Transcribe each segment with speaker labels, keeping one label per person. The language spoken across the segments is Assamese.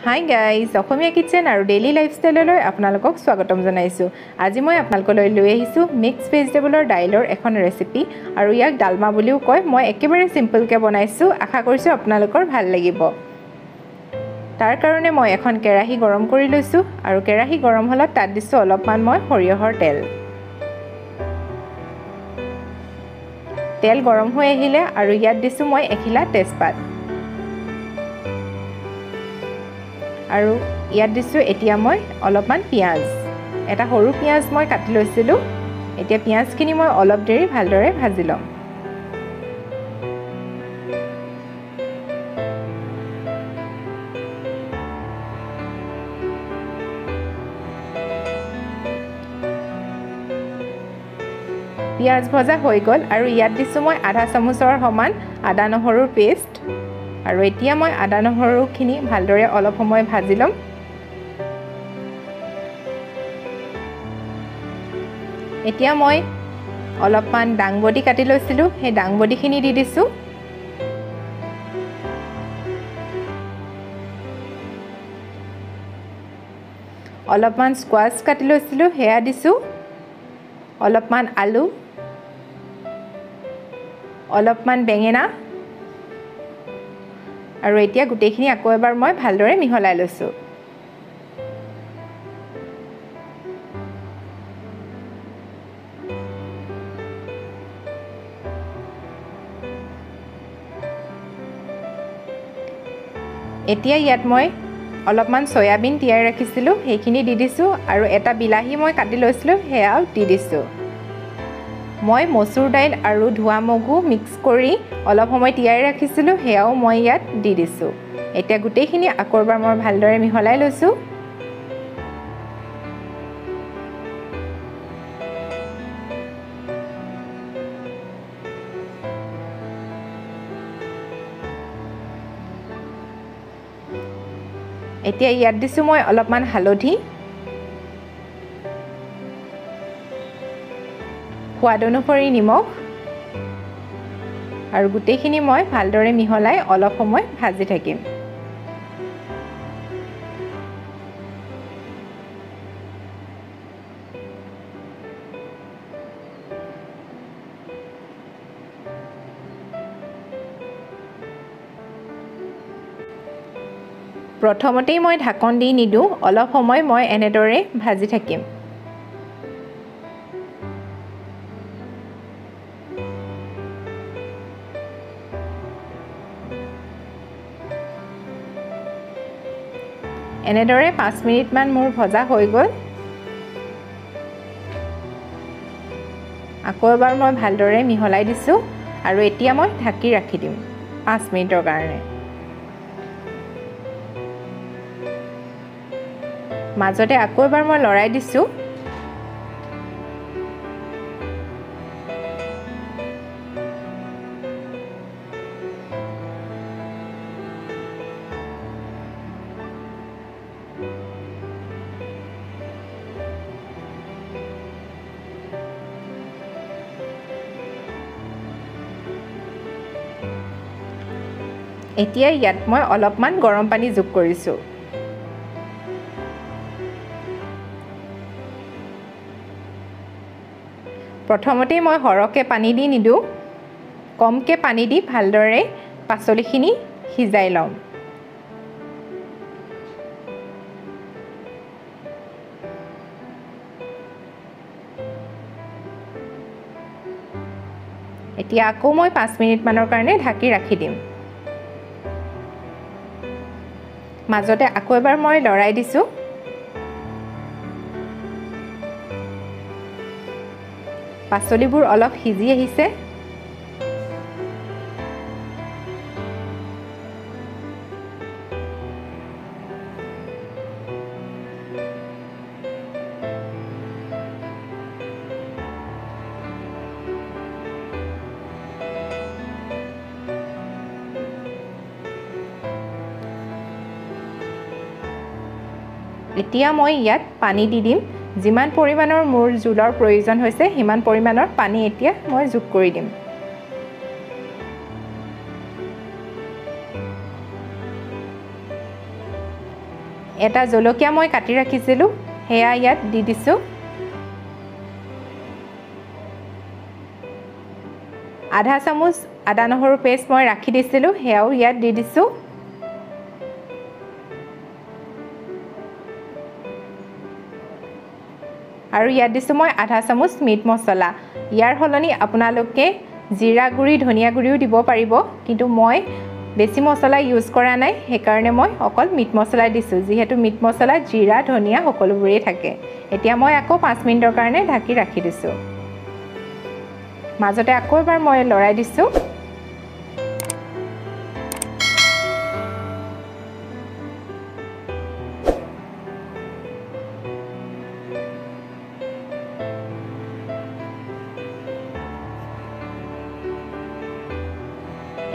Speaker 1: हाई गाइज অসমীয়া কিচেন আৰু ডেইলি লাইফষ্টাইললৈ আপোনালোকক স্বাগতম জনাইছোঁ। আজি মই আপোনালোকলৈ লৈ আহিছোঁ মিক্স ভেজিটেবলৰ দাইলৰ এখন ৰেচিপি আৰু ইয়াক ডালমা বুলিও কয়। মই একেবাৰে সিম্পলকৈ বনাইছোঁ, আশা কৰিছোঁ আপোনালোকৰ ভাল লাগিব। তাৰ কাৰণে মই এখন কেৰাহী গৰম কৰি লৈছোঁ আৰু কেৰাহী গৰম হ'লত তাত দিছোঁ অলপমান মই সৰিয়হৰ তেল। তেল গৰম হৈ আহিলে আৰু ইয়াত দিছোঁ মই এখিলা তেজপাত আৰু ইয়াত দিছোঁ এতিয়া মই অলপমান পিঁয়াজ। এটা সৰু পিঁয়াজ মই কাটি লৈছিলোঁ। এতিয়া পিঁয়াজখিনি মই অলপ দেৰি ভালদৰে ভাজি ল'ম। পিঁয়াজ ভজা হৈ গ'ল আৰু ইয়াত দিছোঁ মই আধা চামুচৰ সমান আদা নহৰুৰ পেষ্ট আৰু এতিয়া মই আদা নহৰুখিনি ভালদৰে অলপ সময় ভাজি ল'ম। এতিয়া মই অলপমান ডাংবডি কাটি লৈছিলোঁ, সেই ডাংবডিখিনি দি দিছোঁ। অলপমান স্কোৱাছ কাটি লৈছিলোঁ, সেয়া দিছোঁ। অলপমান আলু, অলপমান বেঙেনা আৰু এতিয়া গোটেইখিনি আকৌ এবাৰ মই ভালদৰে মিহলাই লৈছোঁ। এতিয়া ইয়াত মই অলপমান সয়াবিন তিয়াই ৰাখিছিলোঁ, সেইখিনি দি দিছোঁ আৰু এটা বিলাহী মই কাটি লৈছিলোঁ, সেয়াও দি দিছোঁ। মই মচুৰ দাইল আৰু ধোৱা মগু মিক্স কৰি অলপ সময় তিয়াই ৰাখিছিলোঁ, সেয়াও মই ইয়াত দি দিছোঁ। এতিয়া গোটেইখিনি আকৌ এবাৰ মই ভালদৰে মিহলাই লৈছোঁ। এতিয়া ইয়াত দিছোঁ মই অলপমান হালধি, সোৱাদ অনুসৰি নিমখ আৰু গোটেইখিনি মই ভালদৰে মিহলাই অলপ সময় ভাজি থাকিম। প্ৰথমতেই মই ঢাকন দি নিদিওঁ, অলপ সময় মই এনেদৰে ভাজি থাকিম। এনেদৰে 5 মিনিটমান মোৰ ভজা হৈ গ'ল। আকৌ এবাৰ মই ভালদৰে মিহলাই দিছোঁ আৰু এতিয়া মই ঢাকি ৰাখি দিম 5 মিনিটৰ কাৰণে। মাজতে আকৌ এবাৰ মই লৰাই দিছোঁ। এতিয়া ইয়াত মই অলপমান গৰম পানী যোগ কৰিছোঁ। প্ৰথমতেই মই সৰহকৈ পানী দি নিদিওঁ, কমকৈ পানী দি ভালদৰে পাচলিখিনি সিজাই ল'ম। এতিয়া আকৌ মই 5 মিনিটমানৰ কাৰণে ঢাকি ৰাখি দিম। মাজতে আকৌ এবাৰ মই লৰাই দিছোঁ। পাচলিবোৰ অলপ সিজি আহিছে। এতিয়া মই ইয়াত পানী দি দিম। যিমান পৰিমাণৰ মোৰ জোলৰ প্ৰয়োজন হৈছে সিমান পৰিমাণৰ পানী এতিয়া মই যোগ কৰি দিম। এটা জলকীয়া মই কাটি ৰাখিছিলোঁ হেয়া ইয়াত দি দিছোঁ আধা চামুচ আদা নহৰু পেষ্ট মই ৰাখি দিছিলোঁ হেয়াও ইয়াত দি দিছোঁ আৰু ইয়াত দিছোঁ মই আধা চামুচ মিট মছলা ইয়াৰ হলনি আপোনালোকে জিৰা গুড়ি ধনিয়া গুড়িও দিব পাৰিব কিন্তু মই বেছি মছলা ইউজ কৰা নাই সেইকাৰণে মই অকল মিট মছলা দিছোঁ যিহেতু মিট মছলা জিৰা ধনিয়া সকলোবোৰেই থাকে এতিয়া মই আকৌ 5 মিনিটৰ কাৰণে ঢাকি ৰাখি দিছোঁ মাজতে আকৌ এবাৰ মই লৰাই দিছোঁ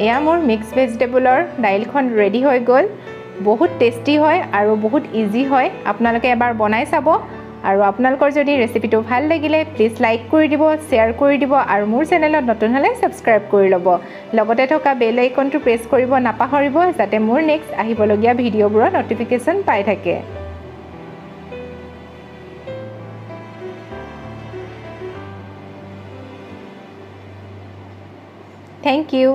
Speaker 1: এয়া মোৰ মিক্স ভেজিটেবলৰ দাইলখন ৰেডি হৈ গ'ল বহুত টেষ্টি হয় আৰু বহুত ইজি হয় আপোনালোকে এবাৰ বনাই চাব আৰু আপোনালোকৰ যদি ৰেচিপিটো ভাল লাগিলে প্লিজ লাইক কৰি দিব শ্বেয়াৰ কৰি দিব আৰু মোৰ চেনেলত নতুন হ'লে সাবস্ক্ৰাইব কৰি ল'ব লগতে থকা বেল আইকনটো প্ৰেছ কৰিব নাপাহৰিব যাতে মোৰ নেক্সট আহিবলগীয়া ভিডিঅ'বোৰৰ নটিফিকেশ্যন পাই থাকে Thank you.